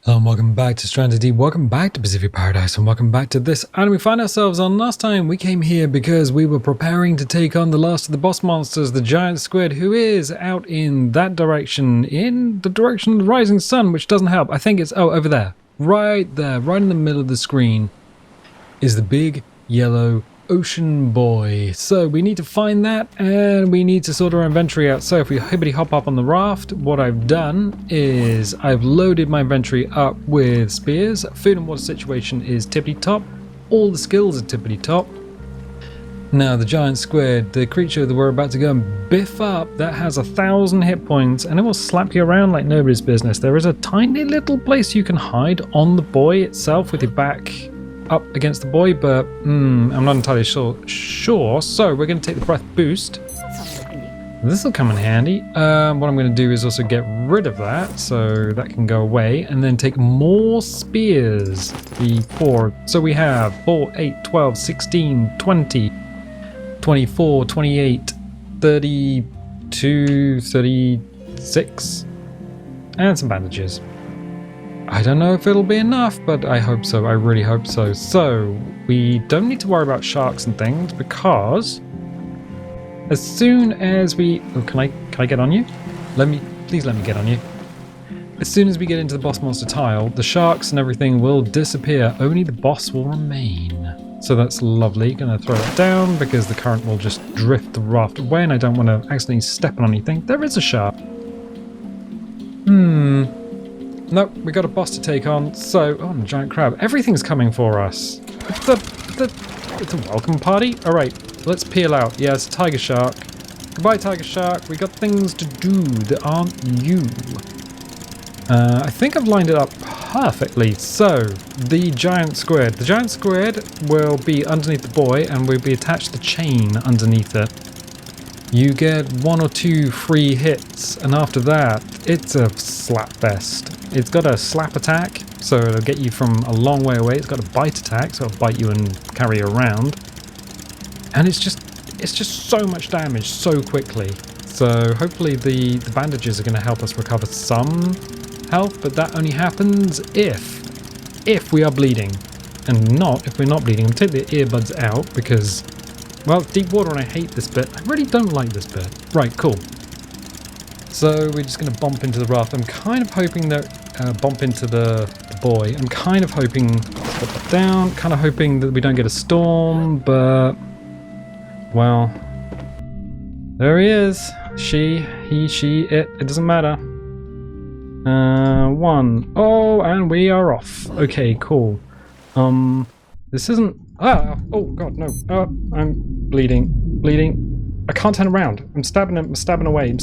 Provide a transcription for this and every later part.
Hello and welcome back to Stranded Deep, welcome back to Pacific Paradise, and welcome back to this. And we find ourselves on last time we came here because we were preparing to take on the last of the boss monsters, the giant squid, who is out in that direction, in the direction of the rising sun, which doesn't help. I think it's, over there, right in the middle of the screen is the big yellow ocean boy. So we need to find that and we need to sort our inventory out. So if we hibbity hop up on the raft, what I've done is I've loaded my inventory up with spears. Food and water situation is tippity top. All the skills are tippity top. Now the giant squid, the creature that we're about to go and biff up, that has 1,000 hit points and it will slap you around like nobody's business. There is a tiny little place you can hide on the buoy itself with your back up against the buoy, but I'm not entirely sure. So we're going to take the breath boost. This will come in handy. What I'm going to do is also get rid of that, so that can go away, and then take more spears. The 4. So we have 4, 8, 12, 16, 20, 24, 28, 32, 36, and some bandages. I don't know if it'll be enough, but I hope so. I really hope so. So we don't need to worry about sharks and things because as soon as we... Oh, can I get on you? Please let me get on you. As soon as we get into the boss monster tile, the sharks and everything will disappear. Only the boss will remain. So that's lovely. Gonna throw it down because the current will just drift the raft away and I don't want to accidentally step on anything. There is a shark. Nope, we got a boss to take on, so... Oh, and a giant crab. Everything's coming for us. It's a welcome party? Alright, let's peel out. Yeah, it's a tiger shark. Goodbye, tiger shark. We got things to do that aren't you. I think I've lined it up perfectly. So, the giant squid. The giant squid will be underneath the buoy, and we'll be attached to the chain underneath it. You get 1 or 2 free hits, and after that, it's a slap fest. It's got a slap attack, so it'll get you from a long way away. It's got a bite attack, so it'll bite you and carry you around. And it's just so much damage so quickly. So hopefully the bandages are going to help us recover some health, but that only happens if we are bleeding, and not if we're not bleeding. I'm going to take the earbuds out because, well, deep water and I hate this bit. I really don't like this bit. Right, cool. So we're just going to bump into the raft. I'm kind of hoping that bump into the buoy. I'm kind of hoping, let's put that down, kind of hoping that we don't get a storm, but, well, there he is. She, he, she, it doesn't matter. 1. Oh, and we are off. Okay, cool. This isn't, oh god, no. I'm bleeding. I can't turn around. I'm stabbing away.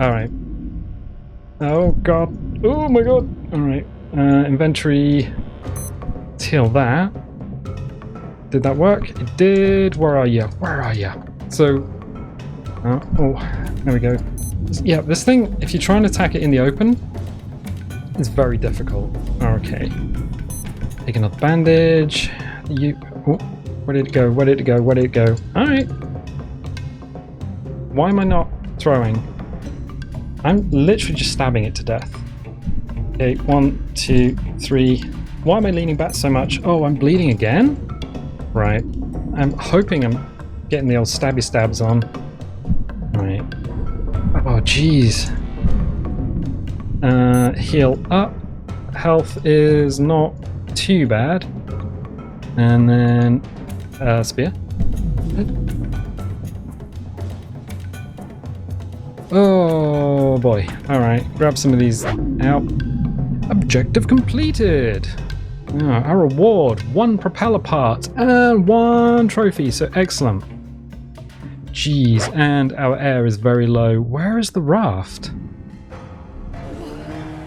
Alright. Oh god. Oh my god. Alright. Inventory. Let's heal that. Did that work? It did. Where are you? So, there we go. Yeah, this thing, if you try and attack it in the open, it's very difficult. Okay. Take another bandage. Where did it go? Alright. Why am I not throwing? I'm literally just stabbing it to death. Okay, 1, 2, 3. Why am I leaning back so much? Oh, I'm bleeding again? Right. I'm hoping I'm getting the old stabby stabs on. Right. Oh, jeez. Heal up. Health is not too bad. And then... spear. Oh boy. Alright, grab some of these out. Objective completed! Our reward, 1 propeller part and 1 trophy, so excellent. Jeez, and our air is very low. Where is the raft?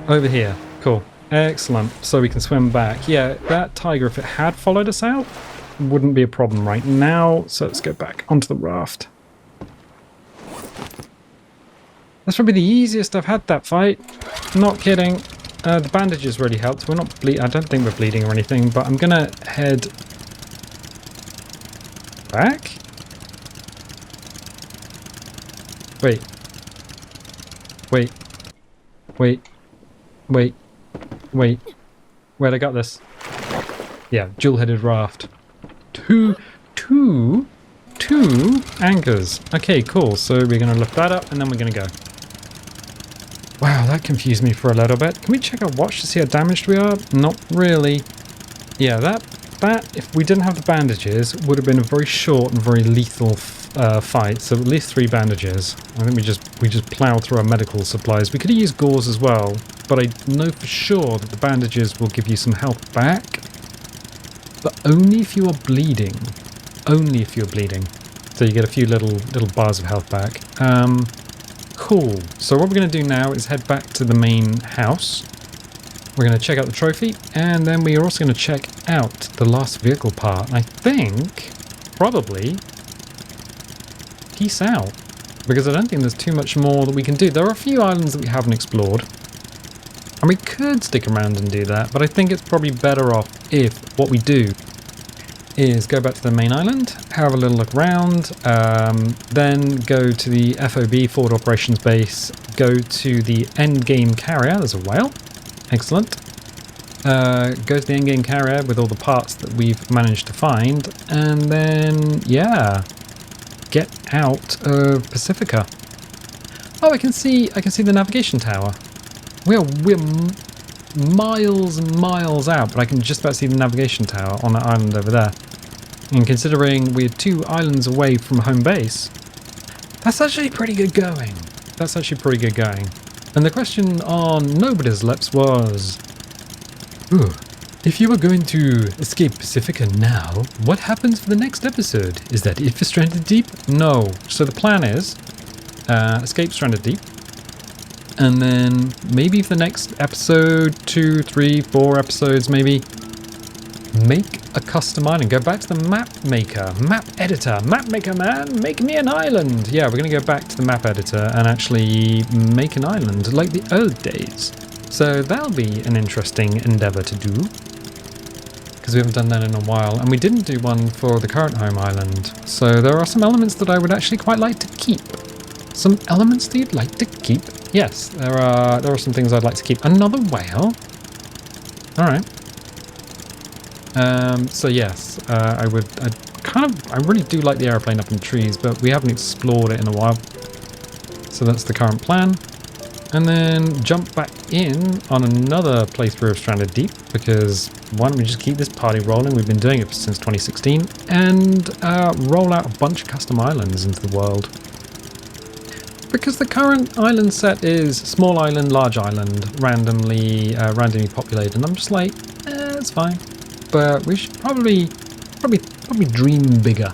Over here. Cool. Excellent. So we can swim back. Yeah, that tiger, if it had followed us out, wouldn't be a problem right now. So let's go back onto the raft. That's probably the easiest I've had that fight. Not kidding. The bandages really helped. We're not I don't think we're bleeding or anything, but I'm gonna head back. Wait. Wait. Wait, I got this. Yeah, dual-headed raft. Two anchors. Okay, cool. So we're going to lift that up and then we're going to go. Wow, that confused me for a little bit. Can we check our watch to see how damaged we are? Not really. Yeah, that if we didn't have the bandages, would have been a very short and very lethal fight. So at least 3 bandages. I think we just plowed through our medical supplies. We could have used gauze as well, but I know for sure that the bandages will give you some health back. But only if you are bleeding. Only if you're bleeding. So you get a few little bars of health back. Cool. So what we're going to do now is head back to the main house. We're going to check out the trophy, and then we are also going to check out the last vehicle part. I think, probably, peace out. Because I don't think there's too much more that we can do. There are a few islands that we haven't explored. And we could stick around and do that, but I think it's probably better off if what we do is go back to the main island, have a little look around, then go to the FOB, Forward Operations Base, go to the endgame carrier, there's a whale, excellent. Go to the endgame carrier with all the parts that we've managed to find, and then, yeah, get out of Pacifica. Oh, I can see the navigation tower. We're miles and miles out, but I can just about see the navigation tower on that island over there. And considering we're 2 islands away from home base, that's actually pretty good going. That's actually pretty good going. And the question on nobody's lips was, ooh, if you were going to escape Pacifica now, what happens for the next episode? Is that it for Stranded Deep? No. So the plan is, escape Stranded Deep. And then maybe for the next episode, 2, 3, 4 episodes maybe, make a custom island. Go back to the map maker, map editor, map maker man, make me an island. Yeah, we're going to go back to the map editor and actually make an island like the old days. So that'll be an interesting endeavor to do, because we haven't done that in a while. And we didn't do one for the current home island. So there are some elements that I would actually quite like to keep. Some elements that you'd like to keep. Yes, there are some things I'd like to keep. Another whale. All right. So yes, I really do like the airplane up in the trees, but we haven't explored it in a while. So that's the current plan. And then jump back in on another playthrough of Stranded Deep, because why don't we just keep this party rolling? We've been doing it since 2016, and roll out a bunch of custom islands into the world. Because the current island set is small island, large island, randomly populated, and I'm just like, it's fine. But we should probably dream bigger.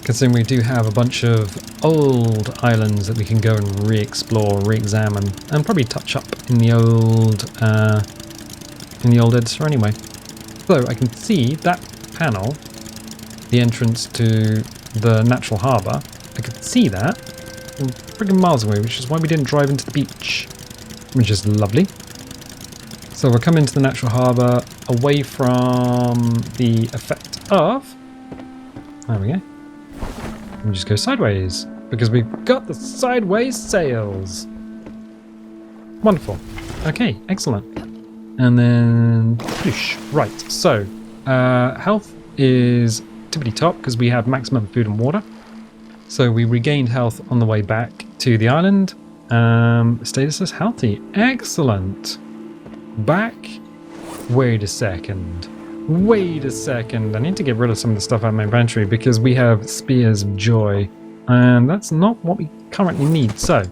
Considering we do have a bunch of old islands that we can go and re-explore, re-examine, and probably touch up in the old editor anyway. So I can see that panel, the entrance to the natural harbour. I could see that from friggin' miles away, which is why we didn't drive into the beach, which is lovely. So we'll come into the natural harbour, away from the effect of... There we go. We just go sideways, because we've got the sideways sails. Wonderful. Okay, excellent. And then... Whoosh. Right, so health is tippity top, because we have maximum food and water. So we regained health on the way back to the island. Status is healthy. Excellent. Back. Wait a second. I need to get rid of some of the stuff out of my inventory because we have Spears of Joy, and that's not what we currently need. So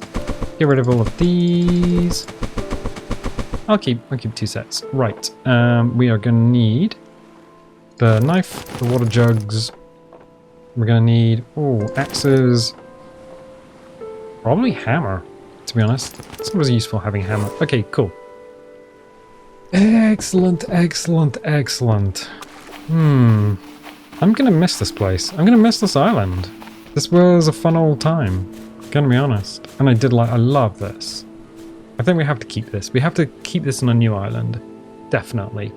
get rid of all of these. I'll keep 2 sets. Right. We are going to need the knife, the water jugs. We're going to need axes. Probably hammer, to be honest. It's always useful having a hammer. Okay, cool. Excellent. I'm gonna miss this place. I'm gonna miss this island. This was a fun old time, gonna be honest. And I love this. I think we have to keep this. We have to keep this on a new island. Definitely.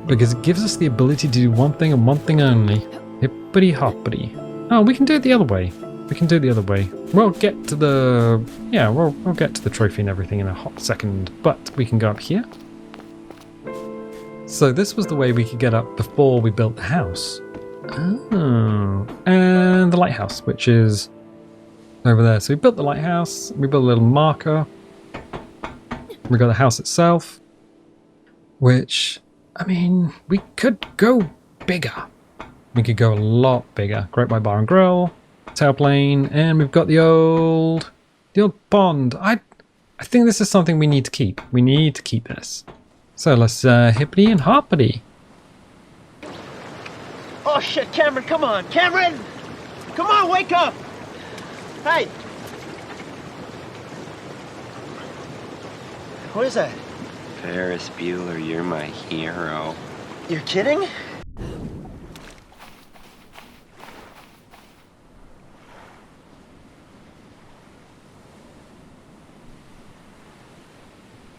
Because it gives us the ability to do one thing and one thing only. Hippity hoppity. Oh, we can do it the other way. We can do it the other way. We'll get to the... Yeah, we'll get to the trophy and everything in a hot second. But we can go up here. So this was the way we could get up before we built the house. Oh. And the lighthouse, which is over there. So we built the lighthouse. We built a little marker. We got the house itself. Which, I mean, we could go bigger. We could go a lot bigger. Great White Bar and Grill. Tailplane, and we've got the old pond. I think this is something we need to keep. We need to keep this. So let's hippity and hoppity. Oh shit, Cameron, come on, Cameron! Come on, wake up! Hey! What is that? Ferris Bueller, you're my hero. You're kidding?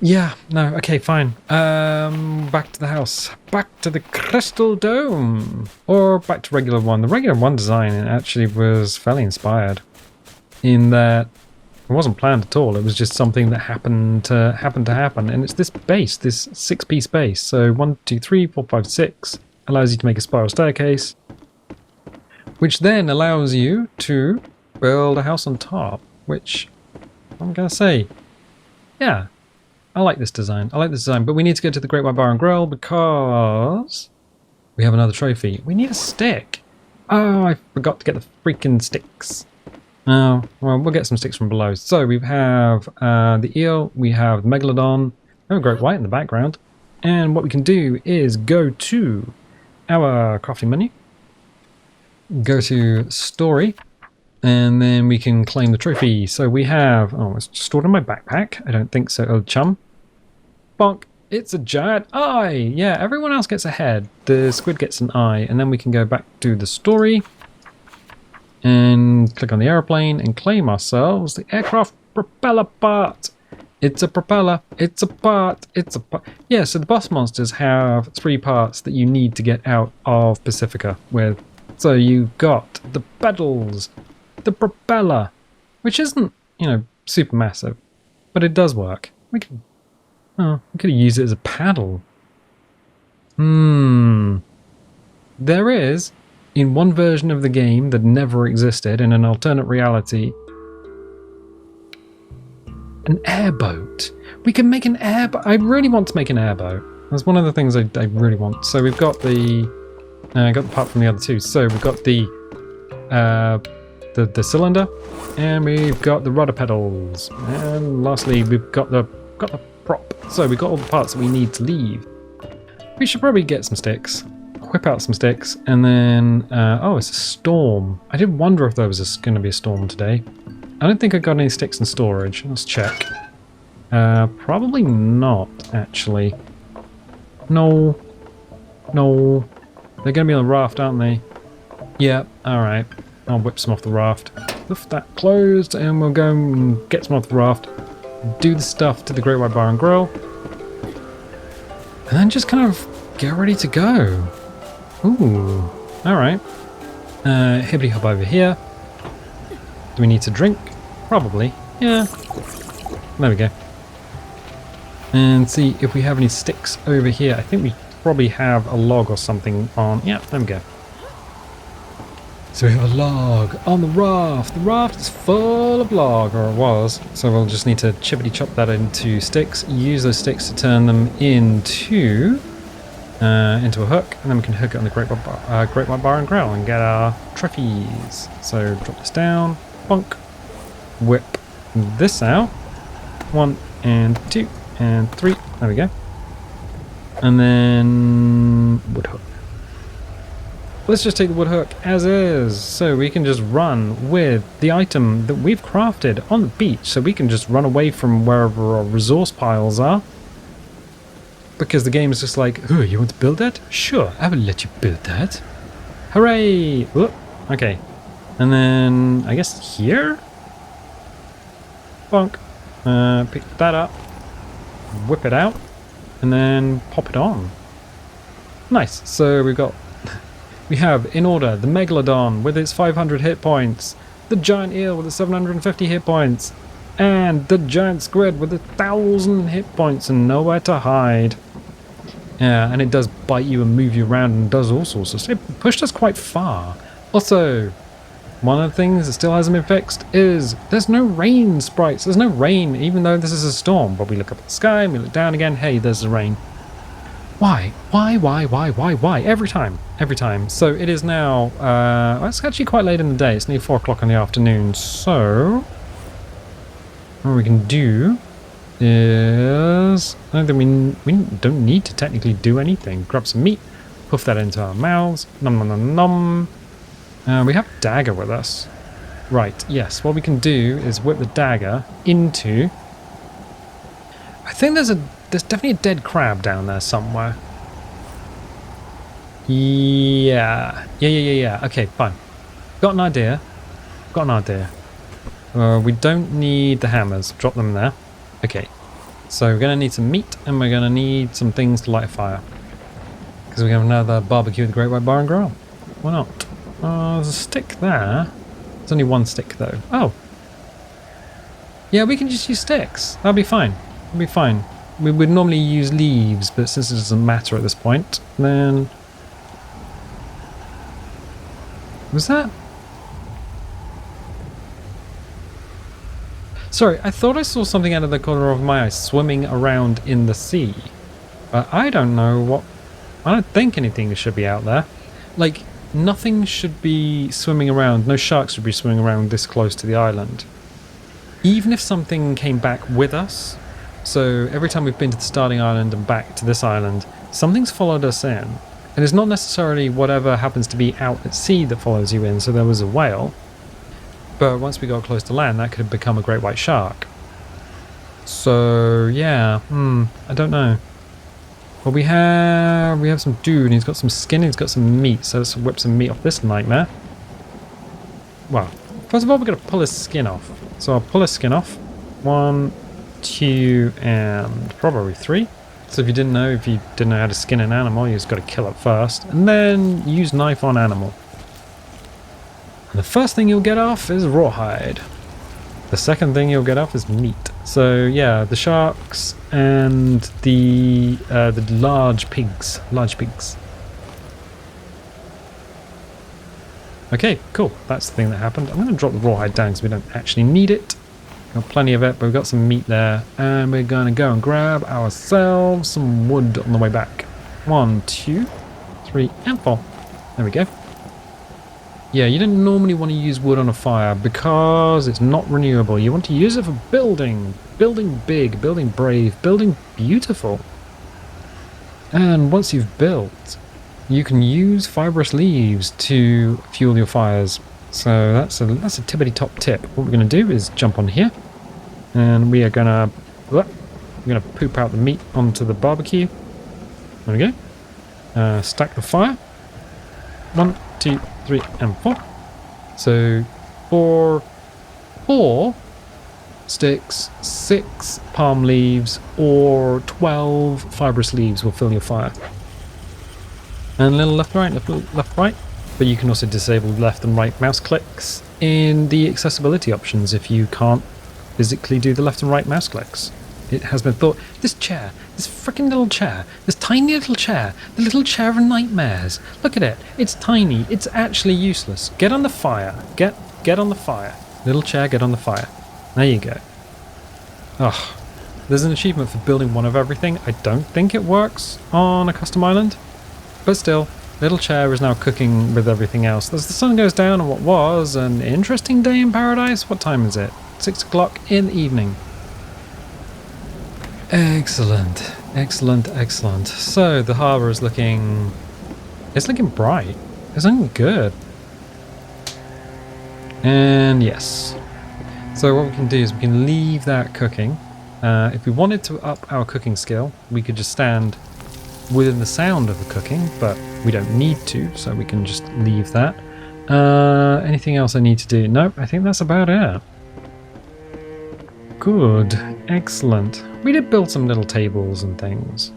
Yeah, no, okay, fine. Back to the house. Back to the Crystal Dome. Or back to regular one. The regular one design actually was fairly inspired. In that it wasn't planned at all. It was just something that happened to happen. And it's this base, this 6-piece base. So 1, 2, 3, 4, 5, 6 allows you to make a spiral staircase. Which then allows you to build a house on top. Which, I'm going to say, yeah. I like this design. But we need to go to the Great White Bar and Grill because we have another trophy. We need a stick. Oh, I forgot to get the freaking sticks. Oh, well, we'll get some sticks from below. So we have the eel, we have the megalodon, we have a great white in the background. And what we can do is go to our crafting menu, go to story, and then we can claim the trophy. So we have, oh, it's stored in my backpack. I don't think so, old chum. Bonk, it's a giant eye. Yeah, everyone else gets a head. The squid gets an eye. And then we can go back to the story and click on the aeroplane and claim ourselves the aircraft propeller part. It's a propeller. It's a part. It's a part. Yeah, so the boss monsters have 3 parts that you need to get out of Pacifica with. So you got the pedals, the propeller, which isn't, super massive, but it does work. We could use it as a paddle. There is, in one version of the game that never existed, in an alternate reality, an airboat. We can make an airboat. I really want to make an airboat. That's one of the things I really want. So we've got the part from the other two. So we've got the cylinder, and we've got the rudder pedals, and lastly we've got the prop. So we've got all the parts that we need to leave. We should probably get some sticks, whip out some sticks, and then oh, it's a storm. I did wonder if there was going to be a storm today. I don't think I got any sticks in storage. Let's check. Probably not, actually. No, they're going to be on the raft, aren't they? Yeah, alright. I'll whip some off the raft. Lift that closed, and we'll go and get some off the raft. Do the stuff to the Great White Bar and Grill. And then just kind of get ready to go. Ooh, alright. Hibbity hop over here. Do we need to drink? Probably. Yeah. There we go. And see if we have any sticks over here. I think we probably have a log or something on. Yeah, there we go. So we have a log on the raft. The raft is full of log, or it was. So we'll just need to chippity chop that into sticks. Use those sticks to turn them into a hook, and then we can hook it on the Great White Bar and Grill and get our trophies. So drop this down, bonk, whip this out. 1 and 2 and 3. There we go. And then wood hook. Let's just take the wood hook as is, so we can just run with the item that we've crafted on the beach, so we can just run away from wherever our resource piles are. Because the game is just like, oh, you want to build that? Sure, I will let you build that. Hooray! Whoop. Okay. And then, I guess here? Bonk. Pick that up. Whip it out. And then pop it on. Nice. So we have, in order, the Megalodon with its 500 hit points. the giant eel with the 750 hit points, and the giant squid with 1,000 hit points and nowhere to hide. Yeah, and it does bite you and move you around and does all sorts of stuff. It pushed us quite far. Also, one of the things that still hasn't been fixed is there's no rain sprites. There's no rain, even though this is a storm. But we look up at the sky and we look down again. Hey, there's the rain. Why? Why? Every time. Every time. So it is now, it's actually quite late in the day. It's nearly 4 o'clock in the afternoon. So what we can do is, I don't think we don't need to technically do anything. Grab some meat, puff that into our mouths. Nom nom nom nom. We have a dagger with us. Right, yes. What we can do is whip the dagger into... I think there's definitely a dead crab down there somewhere. Yeah. Okay, fine. Got an idea. We don't need the hammers. Drop them there. Okay. So we're going to need some meat and we're going to need some things to light a fire. Because we have another barbecue at the Great White Bar and Grill. Why not? There's a stick there. There's only one stick though. Oh. Yeah, we can just use sticks. That'll be fine. It'll be fine. We would normally use leaves, but since it doesn't matter at this point, then... Was that? Sorry, I thought I saw something out of the corner of my eye swimming around in the sea. But I don't know what... I don't think anything should be out there. Like, nothing should be swimming around. No sharks should be swimming around this close to the island. Even if something came back with us, so every time we've been to the starting island and back to this island, something's followed us in. And it's not necessarily whatever happens to be out at sea that follows you in, so there was a whale. But once we got close to land, that could have become a great white shark. So, yeah, I don't know. Well, we have some dude, and he's got some skin, and he's got some meat, so let's whip some meat off this nightmare. Well, first of all, we're going to pull his skin off. So I'll pull his skin off. 1, 2, and probably 3. So if you didn't know how to skin an animal, you just got to kill it first, and then use knife on animal. And the first thing you'll get off is rawhide. The second thing you'll get off is meat. So yeah, the sharks and the large pigs. Okay, cool. That's the thing that happened. I'm going to drop the rawhide down because we don't actually need it. Got plenty of it, but we've got some meat there, and we're going to go and grab ourselves some wood on the way back. 1, 2, 3, and 4. There we go. Yeah, you don't normally want to use wood on a fire because it's not renewable. You want to use it for building. Building big, building brave, building beautiful. And once you've built, you can use fibrous leaves to fuel your fires. So that's a tippity top tip. What we're going to do is jump on here, and we're gonna poop out the meat onto the barbecue. There we go. Stack the fire. 1, 2, 3, and 4. So 4 sticks, 6 palm leaves, or 12 fibrous leaves will fill your fire. And a little left, right. But you can also disable left and right mouse clicks in the accessibility options if you can't physically do the left and right mouse clicks. It has been thought. This chair, this freaking little chair, this tiny little chair, the little chair of nightmares. Look at it. It's tiny. It's actually useless. Get on the fire. Get on the fire. Little chair, get on the fire. There you go. Ugh. There's an achievement for building one of everything. I don't think it works on a custom island. But still, little chair is now cooking with everything else. As the sun goes down on what was an interesting day in paradise. What time is it? 6 o'clock in the evening. Excellent. So the harbour is looking... It's looking bright. It's looking good. And yes. So what we can do is we can leave that cooking. If we wanted to up our cooking skill, we could just stand within the sound of the cooking, but we don't need to, so we can just leave that. Anything else I need to do? Nope, I think that's about it. Good. Excellent. We did build some little tables and things.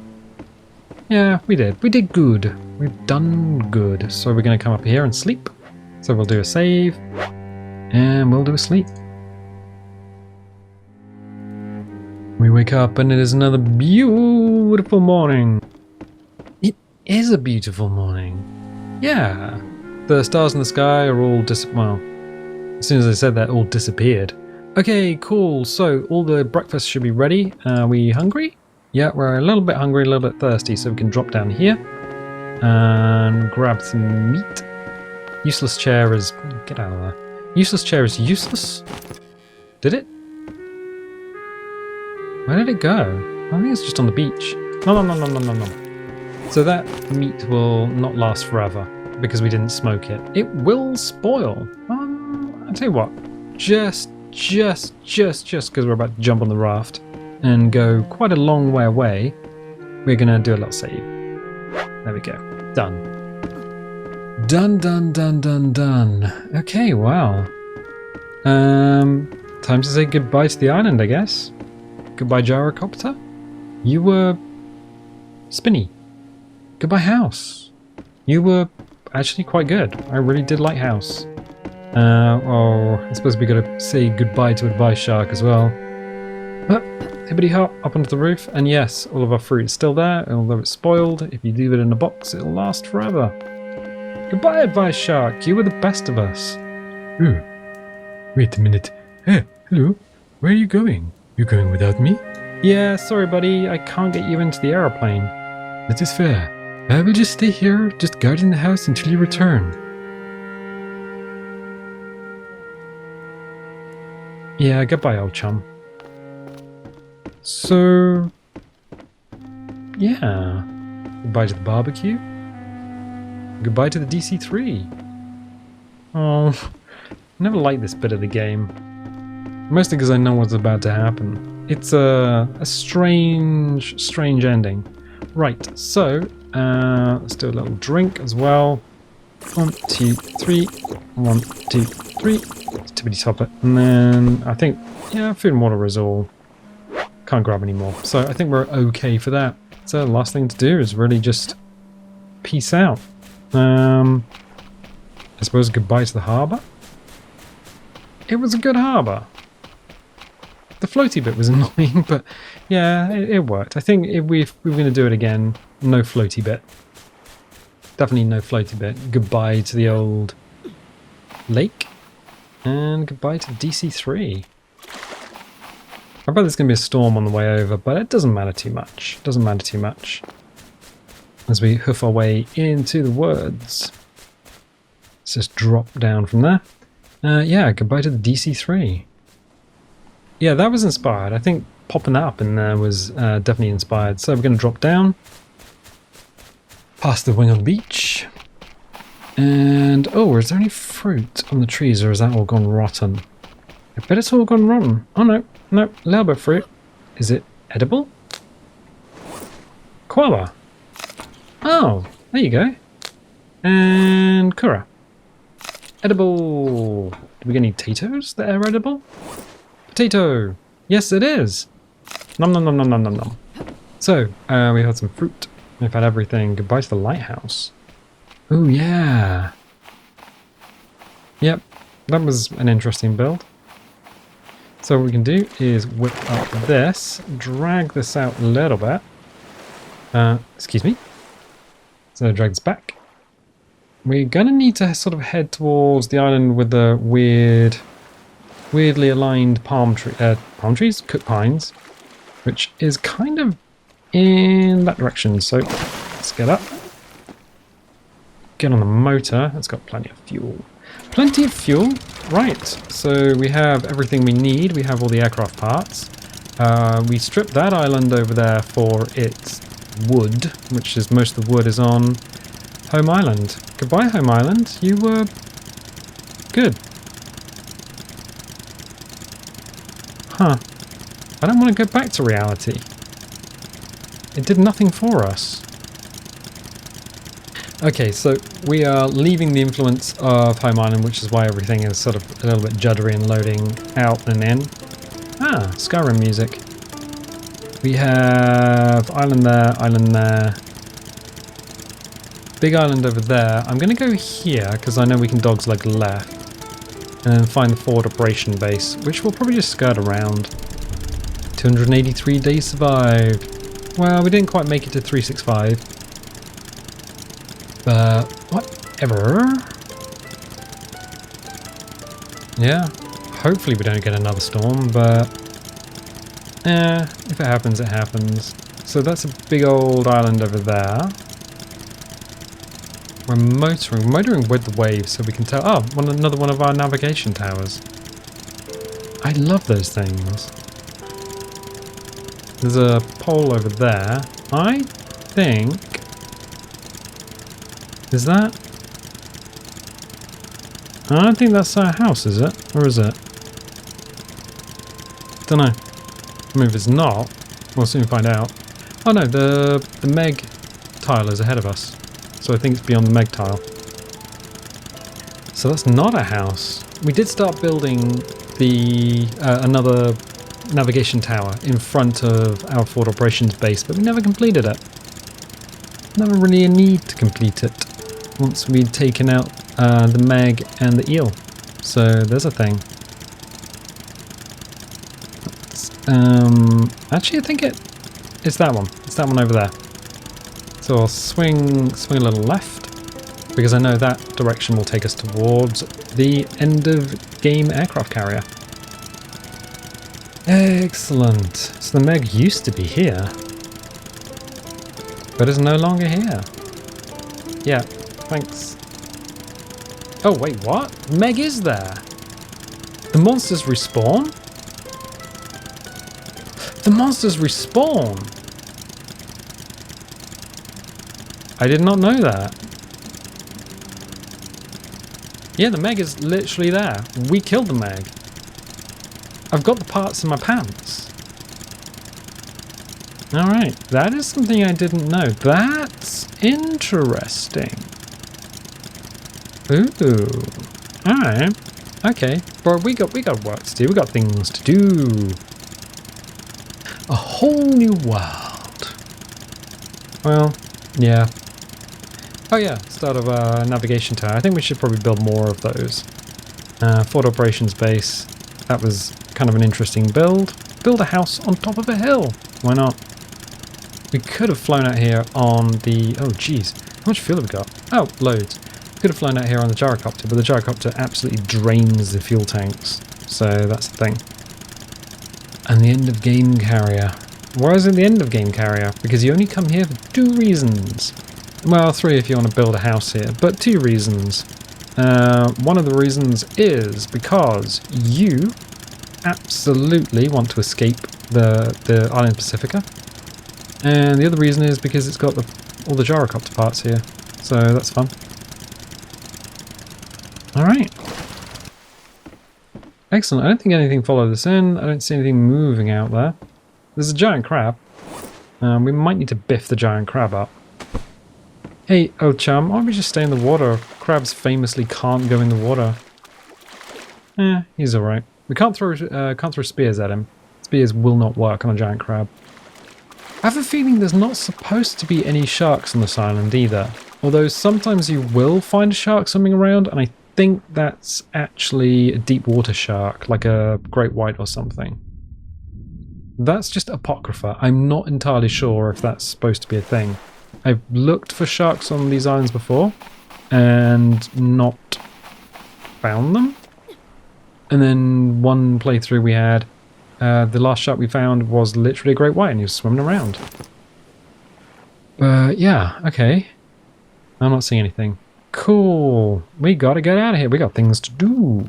Yeah, we did. We did good. We've done good. So we're going to come up here and sleep. So we'll do a save. And we'll do a sleep. We wake up and it is another beautiful morning. It is a beautiful morning. Yeah. The stars in the sky are all well, as soon as I said that, all disappeared. Okay, cool. So all the breakfast should be ready. Are we hungry? Yeah, we're a little bit hungry, a little bit thirsty, so we can drop down here and grab some meat. Useless chair is... Get out of there. Useless chair is useless? Did it? Where did it go? I think it's just on the beach. No. So that meat will not last forever because we didn't smoke it. It will spoil. I'll tell you what. Just because we're about to jump on the raft and go quite a long way away, we're going to do a little save. There we go. Done. Done. Okay, wow. Time to say goodbye to the island, I guess. Goodbye, gyrocopter. You were spinny. Goodbye, house. You were actually quite good. I really did like house. I suppose we gotta say goodbye to Advice Shark as well. Hibbity hop up onto the roof, and yes, all of our fruit is still there, although it's spoiled. If you leave it in a box, it'll last forever. Goodbye, Advice Shark. You were the best of us. Ooh. Wait a minute. Hey, hello. Where are you going? You going without me? Yeah, sorry, buddy. I can't get you into the aeroplane. That is fair. I will just stay here, just guarding the house until you return. Yeah, goodbye, old chum. So... yeah. Goodbye to the barbecue. Goodbye to the DC-3. Oh, I never liked this bit of the game. Mostly because I know what's about to happen. It's a strange ending. Right, so let's do a little drink as well. 1, 2, 3. 1, 2, 3. Tippity top it. And then I think, yeah, food and water is all. Can't grab any more. So I think we're okay for that. So the last thing to do is really just peace out. I suppose goodbye to the harbour. It was a good harbour. The floaty bit was annoying, but yeah, it worked. I think if we're going to do it again, no floaty bit. Definitely no floaty bit. Goodbye to the old lake. And goodbye to DC-3. I bet there's going to be a storm on the way over, but it doesn't matter too much. It doesn't matter too much. As we hoof our way into the woods. Let's just drop down from there. Yeah, goodbye to the DC-3. Yeah, that was inspired. I think popping that up in there was definitely inspired. So we're going to drop down. Past the wing on the beach. And, oh, is there any fruit on the trees, or has that all gone rotten? I bet it's all gone rotten. Oh, no, a little bit of fruit. Is it edible? Koala. Oh, there you go. And Kura. Edible. Do we get any potatoes that are edible? Potato. Yes, it is. Nom. So, we had some fruit. We've had everything. Goodbye to the lighthouse. Oh, yeah. Yep, that was an interesting build. So what we can do is whip up this, drag this out a little bit. Excuse me. So drag this back. We're going to need to sort of head towards the island with the weirdly aligned palm trees, cooked pines, which is kind of in that direction. So let's get up. Get on the motor. It's got plenty of fuel. Plenty of fuel. Right. So we have everything we need. We have all the aircraft parts. We stripped that island over there for its wood, which is most of the wood is on Home Island. Goodbye, Home Island. You were good. Huh. I don't want to go back to reality. It did nothing for us. Okay, so we are leaving the influence of Home Island, which is why everything is sort of a little bit juddery and loading out and in. Ah, Skyrim music. We have island there. Big island over there. I'm going to go here, because I know we can dog's leg left. And then find the forward operation base, which we'll probably just skirt around. 283 days survived. Well, we didn't quite make it to 365. But whatever. Yeah, hopefully we don't get another storm, but if it happens, it happens. So that's a big old island over there. We're motoring with the waves so we can tell. Oh, another one of our navigation towers. I love those things. There's a pole over there. I think... Is that? I don't think that's our house, is it? Or is it? Don't know. I mean, if it's not, we'll soon find out. Oh no, the Meg tile is ahead of us. So I think it's beyond the Meg tile. So that's not a house. We did start building the another navigation tower in front of our forward operations base, but we never completed it. Never really a need to complete it once we'd taken out the Meg and the eel. So there's a thing. Actually, I think it's that one. It's that one over there. So I'll swing a little left, because I know that direction will take us towards the end of game aircraft carrier. Excellent. So the Meg used to be here, but is no longer here. Yeah, thanks. Oh wait, what? Meg is there. The monsters respawn? The monsters respawn! I did not know that. Yeah, the Meg is literally there. We killed the Meg. I've got the parts in my pants. Alright, that is something I didn't know. That's interesting. Ooh. Alright. Okay. But we got work to do. We got things to do. A whole new world. Well, yeah. Oh yeah, start of a navigation tower. I think we should probably build more of those. Forward operations base. That was kind of an interesting build. Build a house on top of a hill. Why not? We could have flown out here on the... Oh geez, how much fuel have we got? Oh, loads. Could have flown out here on the gyrocopter, but the gyrocopter absolutely drains the fuel tanks. So that's the thing. And the end of game carrier. Why is it the end of game carrier? Because you only come here for 2 reasons. Well, 3 if you want to build a house here, but 2 reasons. One of the reasons is because you absolutely want to escape the island Pacifica. And the other reason is because it's got all the gyrocopter parts here. So that's fun. Alright. Excellent. I don't think anything followed us in. I don't see anything moving out there. There's a giant crab. We might need to biff the giant crab up. Hey, old chum, why don't we just stay in the water? Crabs famously can't go in the water. He's alright. We can't throw spears at him. Spears will not work on a giant crab. I have a feeling there's not supposed to be any sharks on this island either. Although sometimes you will find a shark swimming around, and I think that's actually a deep water shark, like a great white or something. That's just apocrypha. I'm not entirely sure if that's supposed to be a thing. I've looked for sharks on these islands before and not found them. And then one playthrough we had, the last shark we found was literally a great white and he was swimming around. Yeah, okay. I'm not seeing anything. Cool. We gotta get out of here. We got things to do.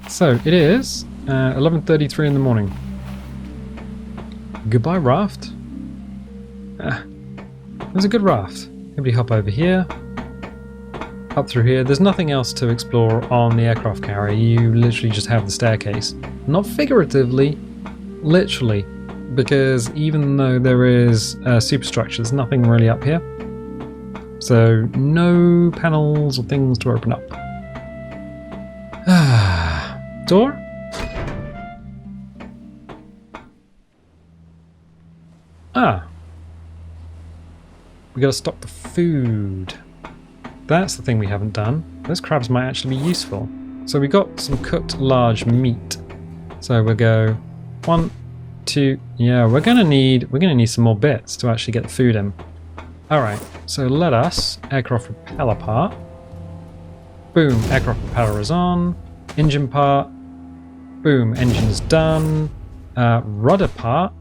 So it is 11:33 in the morning. Goodbye, raft. It was a good raft. Maybe hop over here. Up through here. There's nothing else to explore on the aircraft carrier. You literally just have the staircase. Not figuratively, literally. Because even though there is superstructure, there's nothing really up here. So no panels or things to open up. Door? We gotta stop the food. That's the thing we haven't done. Those crabs might actually be useful. So we got some cooked large meat. So we'll go 1, 2. Yeah, we're gonna need some more bits to actually get the food in. All right. So let us aircraft repair part. Boom, aircraft propeller is on. Engine part. Boom, engine's done. Rudder part.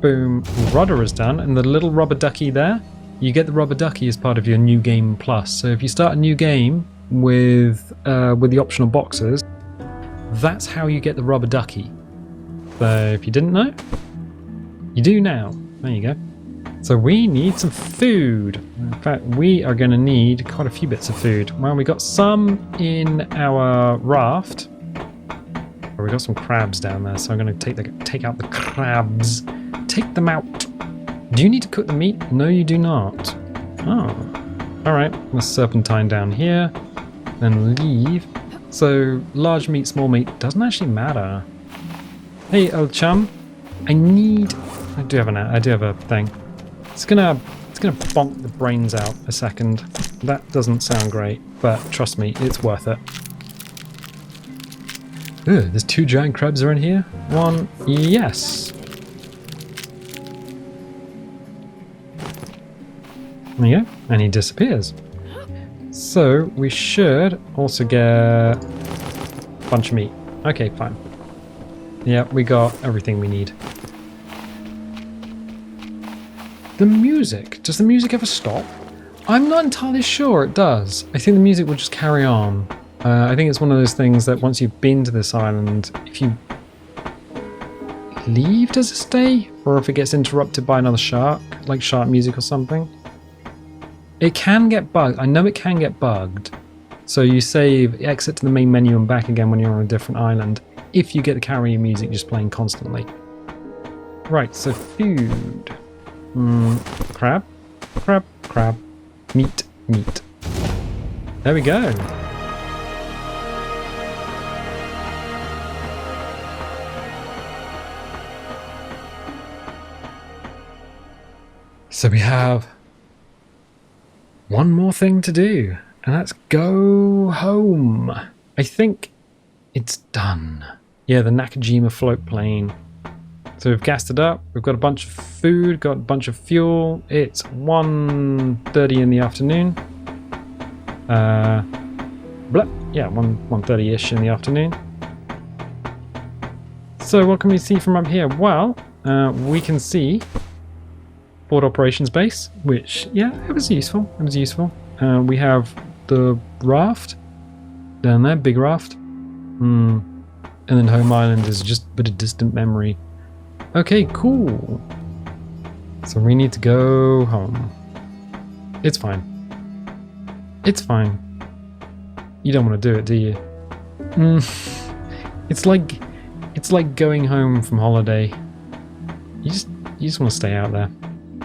Boom, rudder is done. And the little rubber ducky there, you get the rubber ducky as part of your new game plus. So if you start a new game with the optional boxes, that's how you get the rubber ducky. So if you didn't know, you do now. There you go. So we need some food. In fact, we are going to need quite a few bits of food. Well, we got some in our raft. Oh, we got some crabs down there, so I'm going to take out the crabs. Take them out. Do you need to cook the meat? No, you do not. Oh. All right. Let's serpentine down here. Then leave. So large meat, small meat doesn't actually matter. Hey, old chum. I do have a thing. It's gonna bonk the brains out a second. That doesn't sound great, but trust me, it's worth it. Ugh, there's 2 giant crabs are in here. 1, yes. There you go, and he disappears. So we should also get a bunch of meat. Okay, fine. Yeah, we got everything we need. The music. Does the music ever stop? I'm not entirely sure it does. I think the music will just carry on. I think it's one of those things that once you've been to this island, if you leave, does it stay? Or if it gets interrupted by another shark, like shark music or something? It can get bugged. I know it can get bugged. So you save, exit to the main menu and back again when you're on a different island. If you get the carrier music just playing constantly. Right, so food. Crab, crab, crab, meat, meat. There we go. So we have one more thing to do, and that's go home. I think it's done. Yeah, the Nakajima float plane. So we've gassed it up, we've got a bunch of food, got a bunch of fuel. It's 1:30 in the afternoon. Yeah, 1:30-ish in the afternoon. So what can we see from up here? Well, we can see Port Operations Base, which, yeah, it was useful. It was useful. We have the raft down there, big raft. And then Home Island is just but a distant memory. Okay, cool. So we need to go home. It's fine. It's fine. You don't want to do it, do you? It's like going home from holiday. You just want to stay out there.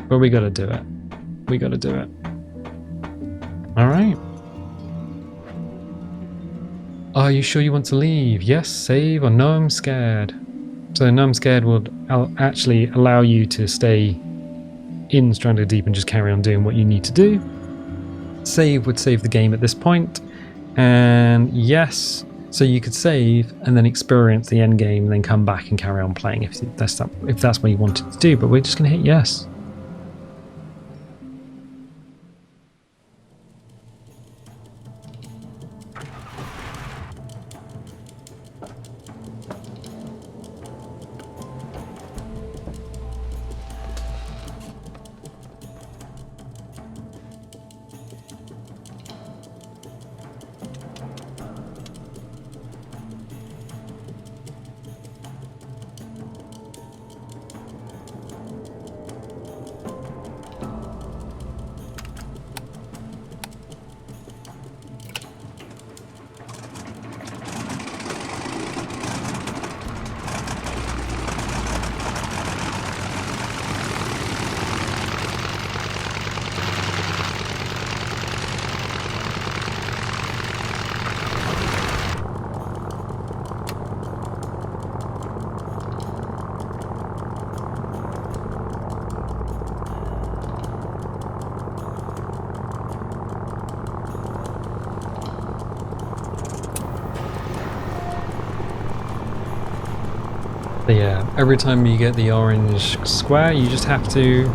But we gotta do it. We gotta do it. Alright. Are you sure you want to leave? Yes, save, or no, I'm scared. So no, I'm scared would actually allow you to stay in Stranded Deep and just carry on doing what you need to do. Save would save the game at this point. And yes, so you could save and then experience the end game and then come back and carry on playing if that's what you wanted to do. But we're just going to hit yes. So yeah, every time you get the orange square, you just have to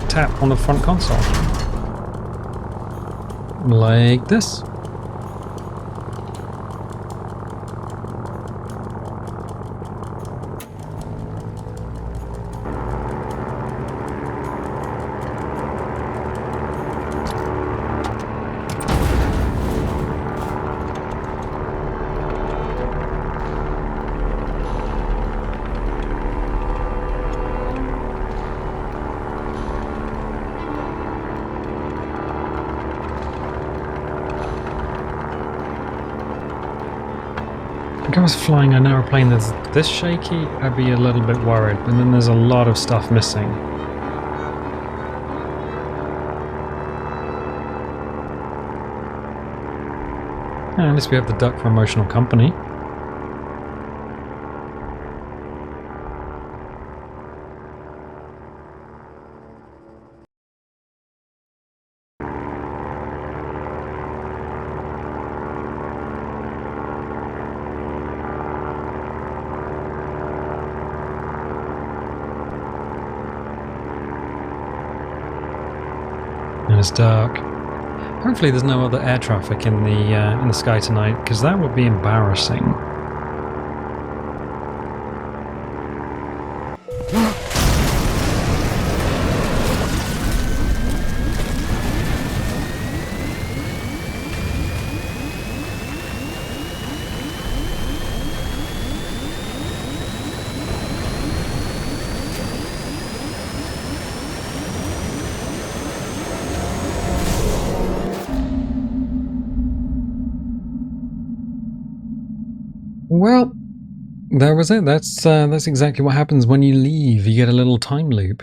tap on the front console. Like this. If I was flying an aeroplane that's this shaky, I'd be a little bit worried, but then there's a lot of stuff missing. At least we have the duck for emotional company. And it's dark. Hopefully there's no other air traffic in the sky tonight, because that would be embarrassing. Well, that was it. That's exactly what happens when you leave. You get a little time loop.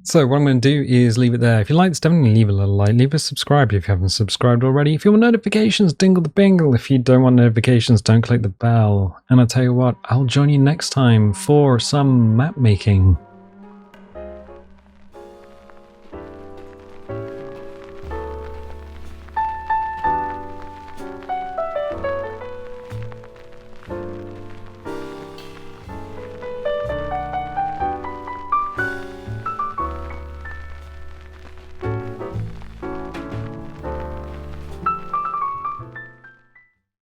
So what I'm going to do is leave it there. If you like this, definitely leave a little like. Leave a subscribe if you haven't subscribed already. If you want notifications, dingle the bingle. If you don't want notifications, don't click the bell. And I'll tell you what, I'll join you next time for some map making.